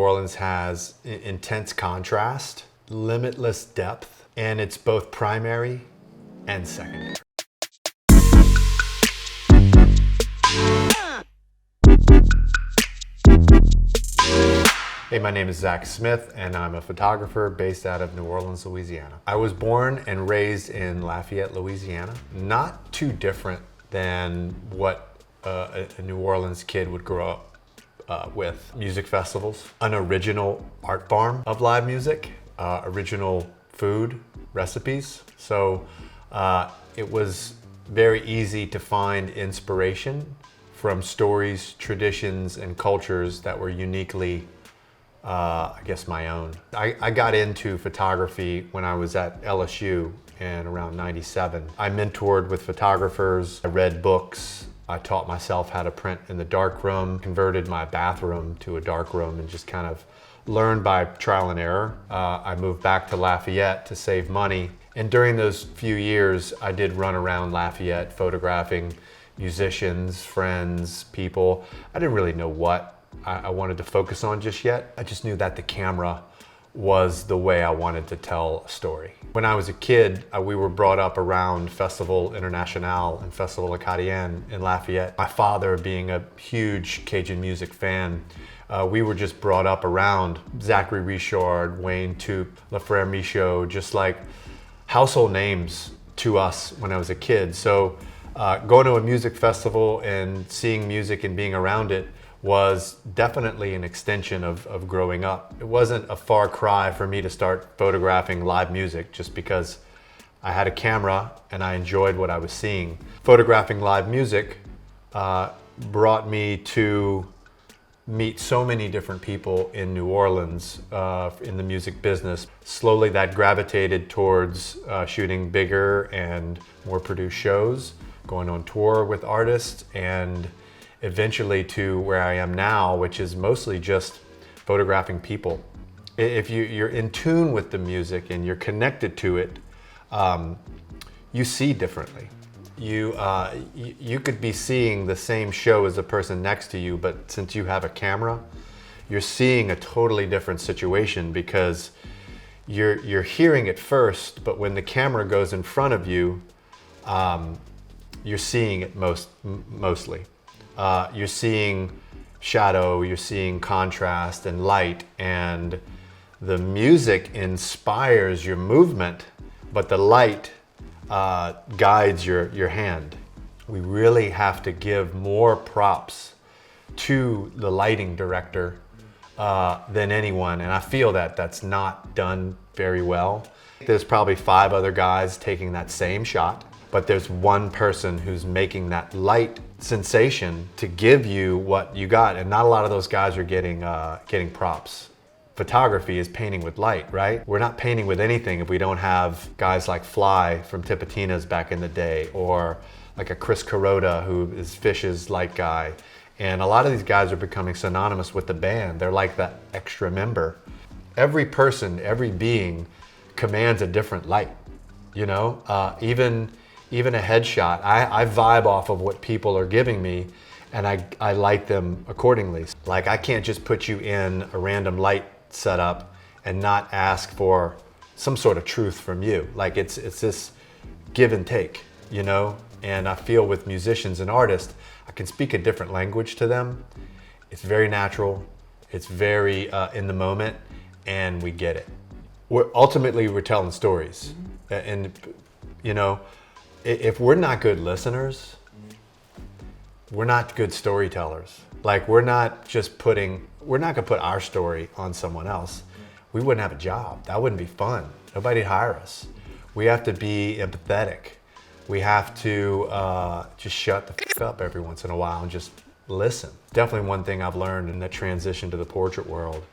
Orleans has intense contrast, limitless depth, and it's both primary and secondary. Hey, my name is Zack Smith, and I'm a photographer based out of New Orleans, Louisiana. I was born and raised in Lafayette, Louisiana. Not too different than what a New Orleans kid would grow up with. Music festivals, an original art form of live music, original food recipes. So it was very easy to find inspiration from stories, traditions, and cultures that were uniquely I guess my own. I got into photography when I was at LSU in around '97. I mentored with photographers, I read books, I taught myself how to print in the darkroom, converted my bathroom to a darkroom, and just kind of learned by trial and error. I moved back to Lafayette to save money, and during those few years I did run around Lafayette photographing musicians, friends, people. I didn't really know what I wanted to focus on just yet. I just knew that the camera was the way I wanted to tell a story. When I was a kid, we were brought up around Festival International and Festival Acadienne in Lafayette. My father, being a huge Cajun music fan, we were just brought up around Zachary Richard, Wayne Toupe, La Frere Michaud, just like household names to us when I was a kid. So going to a music festival and seeing music and being around it was definitely an extension of growing up. It wasn't a far cry for me to start photographing live music just because I had a camera and I enjoyed what I was seeing. Photographing live music brought me to meet so many different people in New Orleans in the music business. Slowly that gravitated towards shooting bigger and more produced shows, going on tour with artists, and eventually to where I am now, which is mostly just photographing people. If you're in tune with the music and you're connected to it, you see differently. You could be seeing the same show as the person next to you, but since you have a camera, you're seeing a totally different situation because you're hearing it first, but when the camera goes in front of you, you're seeing it mostly. You're seeing shadow, you're seeing contrast and light, and the music inspires your movement, but the light guides your hand. We really have to give more props to the lighting director than anyone, and I feel that that's not done very well. There's probably 5 other guys taking that same shot, but there's one person who's making that light sensation to give you what you got, and not a lot of those guys are getting props. Photography is painting with light, right? We're not painting with anything if we don't have guys like Fly from Tipitina's back in the day, or like a Chris Carota, who is Fish's light guy. And a lot of these guys are becoming synonymous with the band. They're like that extra member. Every person, every being commands a different light, you know? Even a headshot, I vibe off of what people are giving me, and I light them accordingly. Like, I can't just put you in a random light setup and not ask for some sort of truth from you. Like, it's this give and take, you know? And I feel with musicians and artists, I can speak a different language to them. It's very natural, it's very in the moment, and we get it. Ultimately, we're telling stories. And, you know, if we're not good listeners, we're not good storytellers. Like, we're not gonna put our story on someone else. We wouldn't have a job. That wouldn't be fun. Nobody'd hire us. We have to be empathetic. We have to just shut the fuck up every once in a while and just listen. Definitely one thing I've learned in that transition to the portrait world,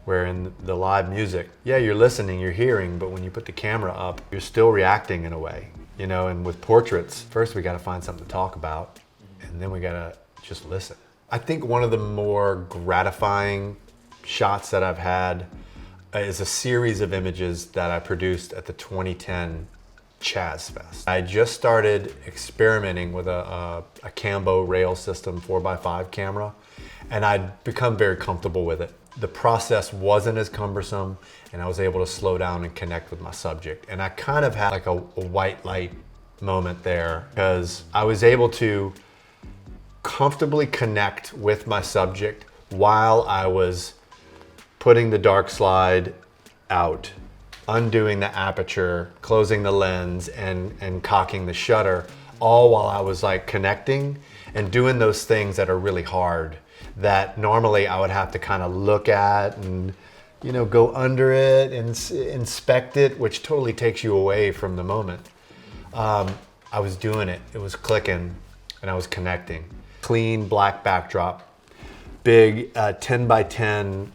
where in the live music, yeah, you're listening, you're hearing, but when you put the camera up, you're still reacting in a way. You know, and with portraits, first we gotta find something to talk about, and then we gotta just listen. I think one of the more gratifying shots that I've had is a series of images that I produced at the 2010 Chaz Fest. I just started experimenting with a Cambo rail system 4x5 camera, and I'd become very comfortable with it. the process wasn't as cumbersome, and I was able to slow down and connect with my subject. And I kind of had like a white light moment there, because I was able to comfortably connect with my subject while I was putting the dark slide out, undoing the aperture, closing the lens, and cocking the shutter, all while I was like connecting and doing those things that are really hard, that normally I would have to kind of look at and, you know, go under it and inspect it, which totally takes you away from the moment. I was doing it, it was clicking, and I was connecting. Clean black backdrop, big 10 by 10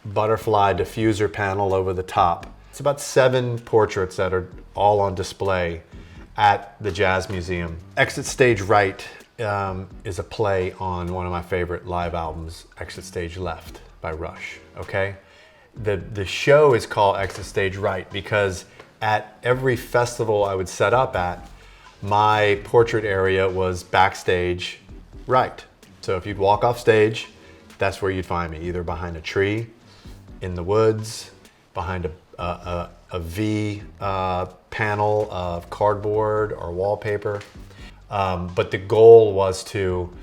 butterfly diffuser panel over the top. It's about 7 portraits that are all on display at the Jazz Museum. Exit Stage Right is a play on one of my favorite live albums, Exit Stage Left by Rush, okay? The show is called Exit Stage Right because at every festival I would set up at, my portrait area was backstage right. So if you'd walk off stage, that's where you'd find me, either behind a tree, in the woods, behind a V panel of cardboard or wallpaper. But the goal was to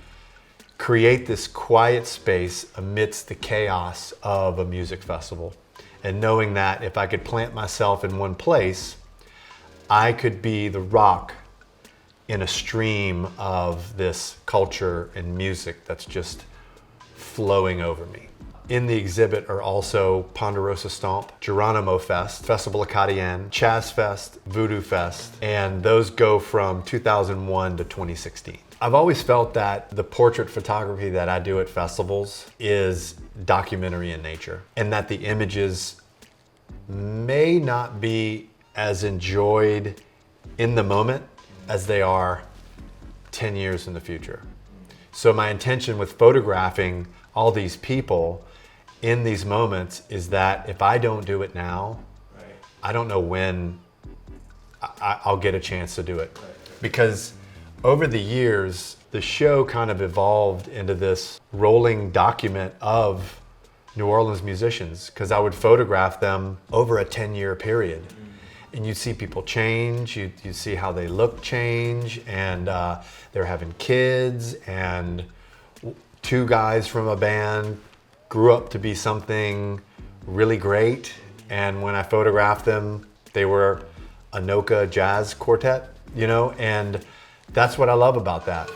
create this quiet space amidst the chaos of a music festival. And knowing that if I could plant myself in one place, I could be the rock in a stream of this culture and music that's just flowing over me. In the exhibit are also Ponderosa Stomp, Geronimo Fest, Festival Acadienne, Chaz Fest, Voodoo Fest, and those go from 2001 to 2016. I've always felt that the portrait photography that I do at festivals is documentary in nature, and that the images may not be as enjoyed in the moment as they are 10 years in the future. So my intention with photographing all these people in these moments is that if I don't do it now, I don't know when I'll get a chance to do it. Because over the years, the show kind of evolved into this rolling document of New Orleans musicians, because I would photograph them over a 10-year period. And you see people change, you see how they look change, and they're having kids, and 2 guys from a band grew up to be something really great. And when I photographed them, they were a Noka jazz quartet, you know, and that's what I love about that.